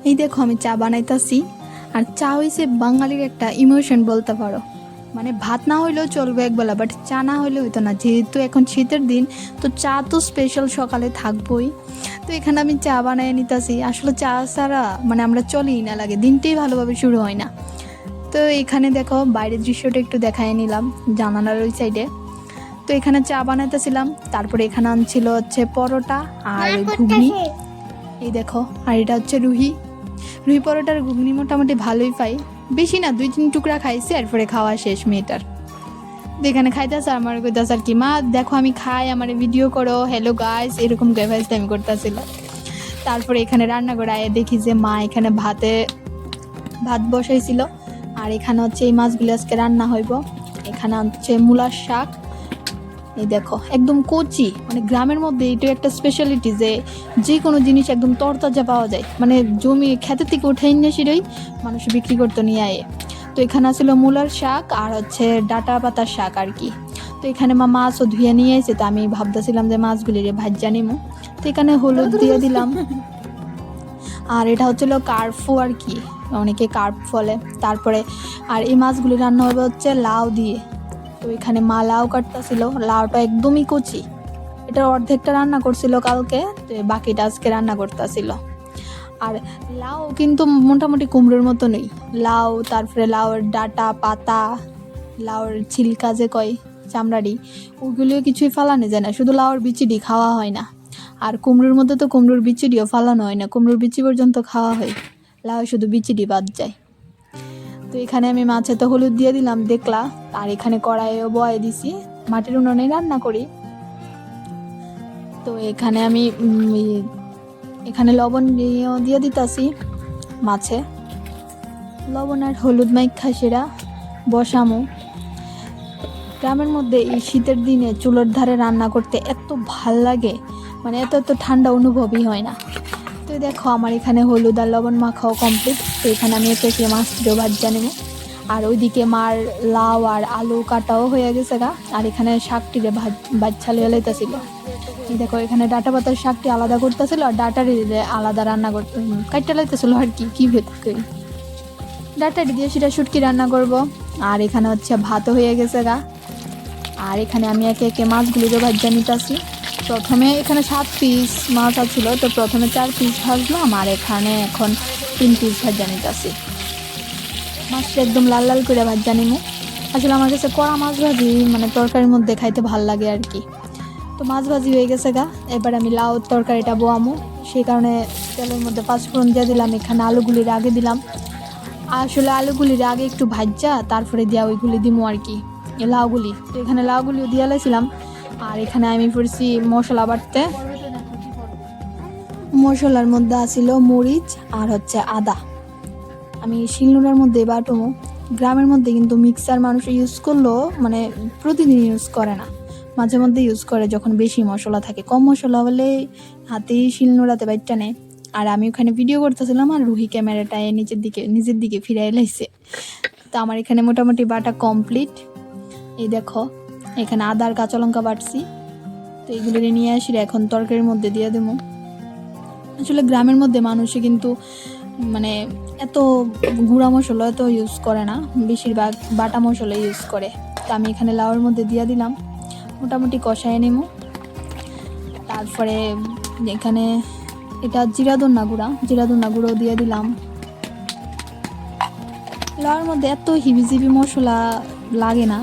এই দেখো আমি চা বানাইতাছি। আর চা হইছে বাঙালির একটা ইমোশন বলতে পারো। মানে ভাত না হইলেও চলবে একবেলা, বাট চা না হইলে হইতো না। যেহেতু এখন শীতের দিন, তো চা তো স্পেশাল সকালে থাকবোই। তো এখানে আমি চা বানাই নিতাছি। আসলে চা ছাড়া মানে আমরা চলেই না, লাগে দিনটাই ভালোভাবে শুরু হয় না। তো এখানে দেখো বাইরের দৃশ্যটা একটু দেখাই নিলাম, জানালার ওই সাইডে। তো এখানে চা বানাইতেছিলাম, তারপরে এখানে আনছিল হচ্ছে পরোটা আর ঘুগনি। এই দেখো, আর এটা হচ্ছে রুহি। রুই পরোটার ঘুগনি মোটামুটি ভালোই পাই, বেশি না, 2-3 টুকরা খাইছি, এরপরে খাওয়া শেষ মেয়েটার। তো এখানে খাইতেছে, আমার কইতাছে আর কি, মা দেখো আমি খাই, আমার ভিডিও করো, হ্যালো গাইস, এরকম গাইস আমি করতেছিল। তারপরে এখানে রান্না করে আয়ে দেখি যে মা এখানে ভাত বসাইছিল। আর এখানে হচ্ছে এই মাছগুলো আজকে রান্না হইব। এখানে হচ্ছে মূলার শাক। এই দেখো একদম কচি, মানে গ্রামের মধ্যে এটা একটা স্পেশালিটি যে যে কোনো জিনিস একদম তরতাজা পাওয়া যায়, মানে জমি খেতে থেকে উঠে নিয়ে সেটাই মানুষ বিক্রি করতে নিয়ে আয়ে। তো এখানে ছিল মূলার শাক আর হচ্ছে ডাটা পাতার শাক আর কি। তো এখানে মা মাছও ধুয়ে নিয়ে এসে, তো আমি ভাবতেছিলাম যে মাছগুলি রে ভাজ্যা নিমু। তো এখানে হলুদ দিয়ে দিলাম। আর এটা হচ্ছিল কার্পু আর কি, অনেকে কার্প বলে। তারপরে আর এই মাছগুলি রান্না হবে হচ্ছে লাউ দিয়ে। তো এখানে মা লাউ কাটতেছিল, লাউটা একদমই কচি। এটার অর্ধেকটা রান্না করছিল কালকে, তো বাকিটা আজকে রান্না করতেছিল। আর লাউ কিন্তু মোটামুটি কুমড়োর মতো নেই লাউ। তারপরে লাউয়ের ডাটা পাতা, লাউয়ের ছিলকা যে কয় চামড়ারি, ওইগুলিও কিছুই ফালানো যায় না, শুধু লাউয়ের বিচিডি খাওয়া হয় না। আর কুমড়োর মধ্যে তো কুমড়োর বিচিডিও ফালানো হয় না, কুমড়োর বিচি পর্যন্ত খাওয়া হয়, লাউ শুধু বিচিডি বাদ যায়। তো এখানে আমি মাছে তো হলুদ দিয়ে দিলাম দেখলা। আর এখানে কড়াইও বয়ে দিছি, মাটির উনুনে রান্না করি। তো এখানে আমি এখানে লবণ দিয়ে দিতাছি মাছে, লবণ আর হলুদ মাইখা সেরা বসামো। গ্রামের মধ্যে এই শীতের দিনে চুলোর ধারে রান্না করতে এত ভাল লাগে, মানে এত ঠান্ডা অনুভবই হয় না। তো দেখো আমার এখানে হলুদ আর লবণ মাখাও কমপ্লিট। তো এখানে আমি একে মাছটিও ভাজা নেব। আর ওইদিকে মার লাউ আর আলু কাটাও হয়ে গেছে গা। আর এখানে শাকটিরে বাচ্চা লিয়ে লাইতেছিল। দেখো এখানে ডাটা পাতার শাকটি আলাদা করতেছিল, আর ডাটারি আলাদা রান্না করতে কাটতে লাইতেছিল আর কি ভেদ করি। ডাটারি দিয়ে সেটা শুটকি রান্না করব। আর এখানে হচ্ছে ভাতও হয়ে গেছে গা। আর এখানে আমি একে একে মাছগুলিরও ভাজা নিতেছি। প্রথমে এখানে 7 পিস মাছ আছিল, তো প্রথমে 4 পিস ভাজলাম, আর এখানে এখন 3 পিস ভাজা নিতেছি। মাছটা একদম লাল লাল করে ভাজা নিমু। আসলে আমার কাছে কড়া মাছ ভাজি মানে তরকারির মধ্যে খাইতে ভাল লাগে আর কি। তো মাছ ভাজি হয়ে গেছে গা। এবার আমি লাউ তরকারিটা বোয়ামো, সেই কারণে তেলের মধ্যে 5 ফোড়ন দিয়ে দিলাম। এখানে আলুগুলির আগে দিলাম, আসলে আলুগুলির আগে একটু ভাজা তারপরে দিয়া ওইগুলি দিমু আর কি, লাউগুলি। তো এখানে লাউগুলিও দিয়ে লাইছিলাম। আর এখানে আমি পড়ছি মশলা বাটতে। মশলার মধ্যে আছিল মরিচ আর হচ্ছে আদা। আমি শিলনোড়ার মধ্যে বাটুমো। গ্রামের মধ্যে কিন্তু মিক্সার মানুষ ইউজ করলেও মানে প্রতিদিন ইউজ করে না, মাঝে মধ্যে ইউজ করে যখন বেশি মশলা থাকে। কম মশলা হলে হাতেই শিলনোড়াতে বাইটটা নেয়। আর আমি ওখানে ভিডিও করতেছিলাম, আর রুহি ক্যামেরাটা নিজের দিকে ফিরাই লাইছে। তো আমার এখানে মোটামুটি বাটা কমপ্লিট। এই দেখো এখানে আদা আর কাঁচা লঙ্কা বাটছি। তো এগুলো নিয়ে আসি এখন তরকারির মধ্যে দিয়ে দেবো। আসলে গ্রামের মধ্যে মানুষে কিন্তু মানে এত গুঁড়া মশলা এত ইউজ করে না, বেশিরভাগ বাটা মশলা ইউজ করে। তো আমি এখানে লাউয়ের মধ্যে দিয়ে দিলাম, মোটামুটি কষায় নেবো। তারপরে এখানে এটা জিরা ধনিয়া গুঁড়ো দিয়ে দিলাম। লাউয়ের মধ্যে এত হিবিজিবি মশলা লাগে না,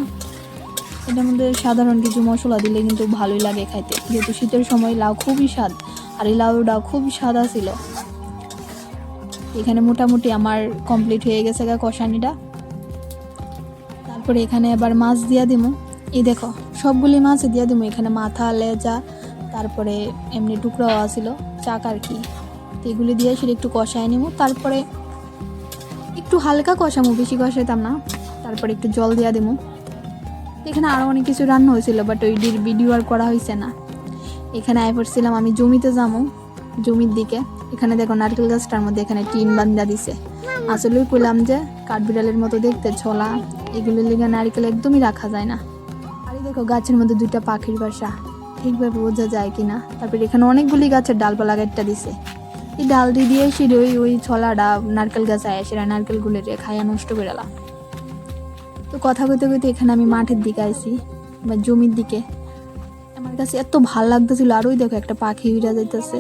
এটার মধ্যে সাধারণ কিছু মশলা দিলে কিন্তু ভালোই লাগে খাইতে। যেহেতু শীতের সময় লাউ খুবই স্বাদ, আর এই লাউটা খুবই স্বাদ ছিল। এখানে মোটামুটি আমার কমপ্লিট হয়ে গেছে গা কষানিটা। তারপরে এখানে এবার মাছ দিয়া দিমু। এই দেখো সবগুলি মাছ দিয়া দিমু। এখানে মাথা লেজা তারপরে এমনি টুকরাও আছিল চাক আর কি। তো এগুলি দিয়ে সেটা একটু কষায় নিমু। তারপরে একটু হালকা কষামু, বেশি কষাইতাম না। তারপরে একটু জল দিয়া দিমু। এখানে আরও অনেক কিছু রান্না হয়েছিল, বাট ওই ভিডিও আর করা হয়েছে না। এখানে আয় পড়ছিলাম আমি জমিতে যাবো, জমির দিকে। এখানে দেখো নারকেল গাছটার মধ্যে এখানে টিন বান্ধা দিছে। আসলে কইলাম যে কাঠবিড়ালের মতো দেখতে ছোলা, এগুলো লেগে নারকেল একদমই রাখা যায় না। আর দেখো গাছের মধ্যে 2টা পাখির বাসা, ঠিকভাবে বোঝা যায় কিনা। তারপরে এখানে অনেকগুলি গাছের ডালপালা গাছটা দিছে। এই ডালদি দিয়ে সেটা ওই ছলাটা নারকেল গাছ আয় সেটা নারকেল গুলে খাইয়া নষ্ট করে এলাম। তো কথা কইতে কইতে এখানে আমি মাঠের দিকে আইছি বা জমির দিকে। আমার কাছে এত ভাল লাগতেছিল, আর ওই দেখো একটা পাখি উড়া যাইতেছে।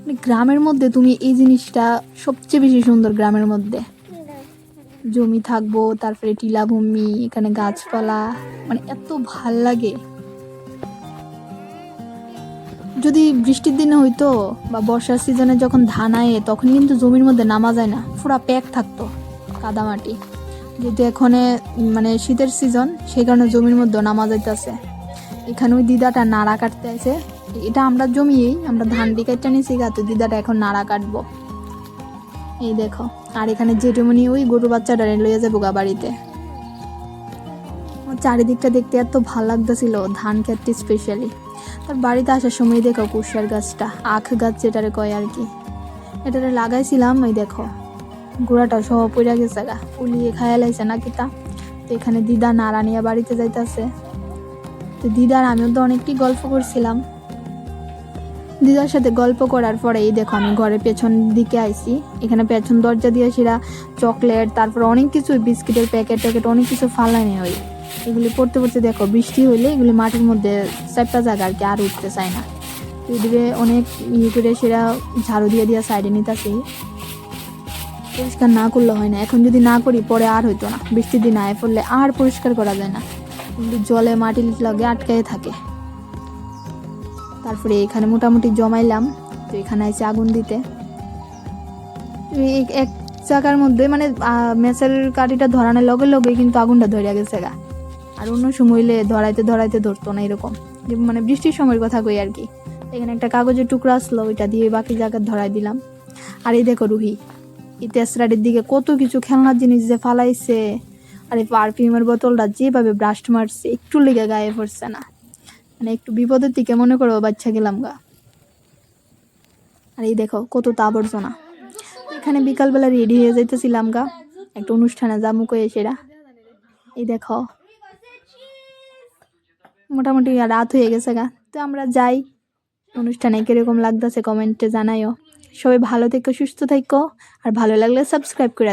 মানে গ্রামের মধ্যে তুমি এই জিনিসটা সবচেয়ে বেশি সুন্দর, গ্রামের মধ্যে জমি থাকবো, তারপরে টিলাভূমি, এখানে গাছপালা, মানে এত ভাল লাগে। যদি বৃষ্টির দিনে হইতো বা বর্ষার সিজনে যখন ধান আয়ে তখন কিন্তু জমির মধ্যে নামা যায় না, পুরা প্যাক থাকতো কাদামাটি। যেহেতু এখানে মানে শীতের সিজন, সেই কারণে জমির মধ্যে নামা যাইতেছে। এখানে ওই দিদাটা নাড়া কাটতে আছে, এটা আমরা জমিয়েই আমরা ধান ডিকাইটা নিয়েছি গা, তো দিদাটা এখন নাড়া কাটবো। এই দেখো, আর এখানে জেঠুমনি ওই গরু বাচ্চাটা লইয়া যাবো গা বাড়িতে। চারিদিকটা দেখতে এত ভাল লাগতেছিল, ধান ক্ষেতটি স্পেশালি। তার বাড়িতে আসার সময় দেখো কুশার গাছটা, আখ গাছ যেটারে কয় আর কি, এটারে লাগাইছিলাম। ওই দেখো গোড়াটা সহ পড়ে গেছে গা, ফুলিয়ে খায়া লাইছে না কিতা। তো এখানে দিদা নাড়া নিয়ে বাড়িতে যাইতেছে। তো দিদার আমিও তো অনেকটি গল্প করছিলাম। দিদার সাথে গল্প করার পরে এই দেখো আমি ঘরের পেছন দিকে আইছি। এখানে পেছন দরজা দিয়ে সেরা চকলেট, তারপর অনেক কিছু বিস্কিটের প্যাকেট ট্যাকেট অনেক কিছু ফালাই নেই। ওই এগুলি পড়তে পড়তে দেখো বৃষ্টি হইলে এগুলি মাটির মধ্যে চাপটা জায়গা আর কি, আর উঠতে চায় না। এদিকে অনেক ইয়ে করে সেরা ঝাড়ু দিয়ে দিয়ে সাইডে নিতেছি। পরিষ্কার না করলে হয় না, এখন যদি না করি পরে আর হইতো না, বৃষ্টির দিন আয় পড়লে আর পরিষ্কার করা যায় না, কিন্তু জলে মাটি লাগে আটকায় থাকে। তারপরে এখানে মোটামুটি জমাইলাম। তো এখানে আছে আগুন দিতে। এক জায়গার মধ্যে মানে মেসের কাঠিটা ধরানোর লগে লগে কিন্তু আগুনটা ধরে গেছে গা, আর অন্য সময় হইলে ধরাইতে ধরাইতে ধরতো না এরকম, যে মানে বৃষ্টির সময়ের কথা কই আর কি। এখানে একটা কাগজের টুকরা আসলো, ওইটা দিয়ে বাকি জায়গায় ধরাই দিলাম। আর এই দেখো রুহি এই তেসরাটির দিকে কত কিছু খেলনার জিনিস যে ফালাইছে, আর এই পারফিউমের বোতলটা যেভাবে ব্রাস্ট মারছে, একটু লেগে গায়ে পড়ছে না, মানে একটু বিপদের দিকে মনে করো বাচ্চা গেলাম গা। আর এই দেখো কত আবর্জনা। এখানে বিকালবেলা রেডি হয়ে যাইতেছিলাম গা, একটা অনুষ্ঠানে জামুক হয়ে সেরা। এই দেখো মোটামুটি রাত হয়ে গেছে গা, তো আমরা যাই। অনুষ্ঠানে কিরকম লাগতেছে কমেন্টে জানাইও। সবাই ভালো থেকো, সুস্থ থেকো, আর ভালো লাগলে সাবস্ক্রাইব করে